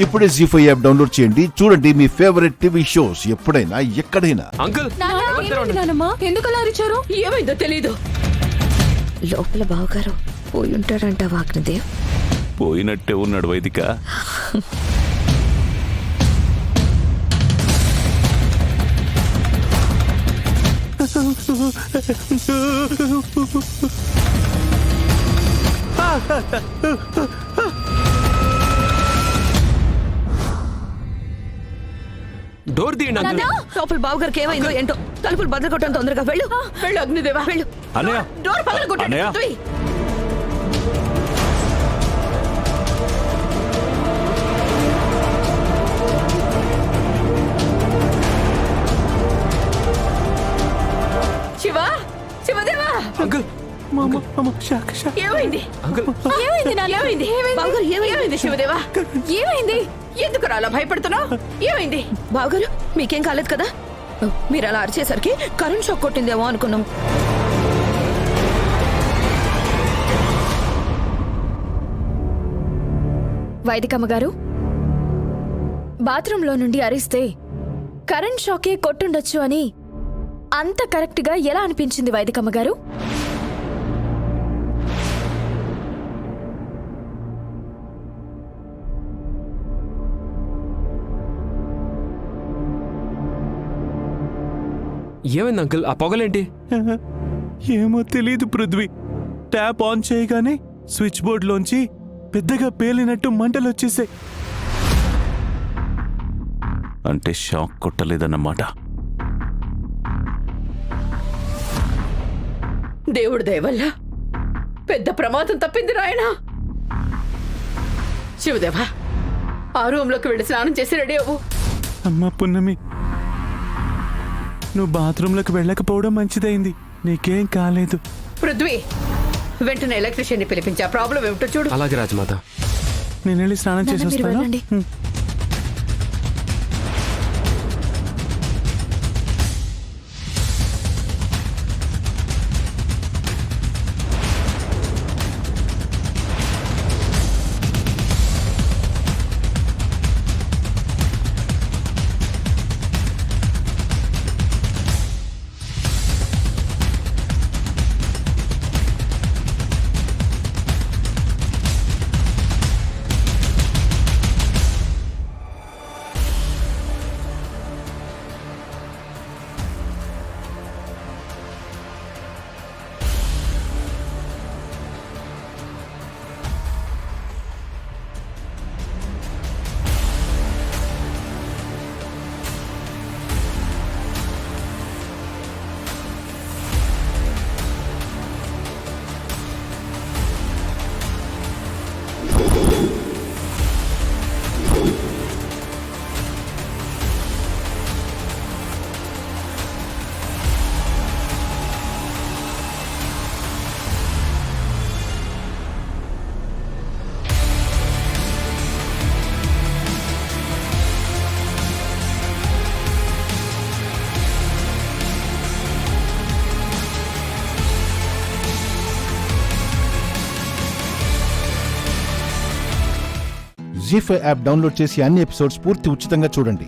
ఇప్పుడే జీ5 app download చేయండి. చూడండి మీ ఫేవరెట్ టీవీ షోస్ ఎప్పుడైనా ఎక్కడైనా. అంకుల్ ఎందుకు అలా అరిచారు? ఏమైందో తెలీదు. లోపల బావగారు పోయి ఉంటాడంట వాగ్నదేవ్. పోయినట్టే ఉన్నాడు వైదిక. డోర్ తీయండి అంకుల్. లోపల బావగారికి ఏమైందో ఏంటో. తలుపులు బద్దలు కొట్టడం తొందరగా వెళ్ళు. వెళ్ళు అగ్నిదేవా, వెళ్ళు. అన్నయ్య, డోర్ పగల కొట్టండి. అన్నయ్య. శివ, శివదేవా, అంకుల్ ఏమైంది? అంకుల్ ఏమైంది నాన్న? ఏమైంది? బావగారు ఏమైంది శివదేవా? ఏమైంది? ఎందుకు అలా భయపడుతున్నావు? ఏమైంది? బావగారు మీకేం కాలేదు కదా? మీరు అలా అరిచేసరికి కరెంట్ షాక్ కొట్టిందేమో అనుకున్నాం. వైదికమ్మ గారు, బాత్రూంలో నుండి అరిస్తే కరెంట్ షాకే కొట్టుండొచ్చు అని అంత కరెక్ట్గా ఎలా అనిపించింది వైదికమ్మ గారు? ఏమైంది అంకుల్? ఆ పొగలేంటి? ఏమో తెలియదు పృథ్వీ. ట్యాప్ ఆన్ చేయగానే స్విచ్ బోర్డులోంచి పెద్దగా పేలినట్టు మంటలు వచ్చేసాయి. అంటే షాక్ కొట్టలేదన్నమాట. దేవుడి దయ వల్ల పెద్ద ప్రమాదం తప్పింది రాయనా. శివదేవా, ఆ రూమ్లోకి వెళ్ళి స్నానం చేసి రెడీ అవ్వు. అమ్మా పున్నమి, నువ్వు బాత్రూంలోకి వెళ్ళకపోవడం మంచిదైంది. నీకేం కాలేదు. పృథ్వీ, వెంటనే ఎలక్ట్రీషియన్ని పిలిపించా. ప్రాబ్లం ఏమిటో చూడు. అలాగే రాజమాత. నేను వెళ్ళి స్నానం చేసి నాన్న, మీరు వస్తాను. వెళ్ళండి. జీ5 యాప్ డౌన్లోడ్ చేసి అన్ని ఎపిసోడ్స్ పూర్తి ఉచితంగా చూడండి.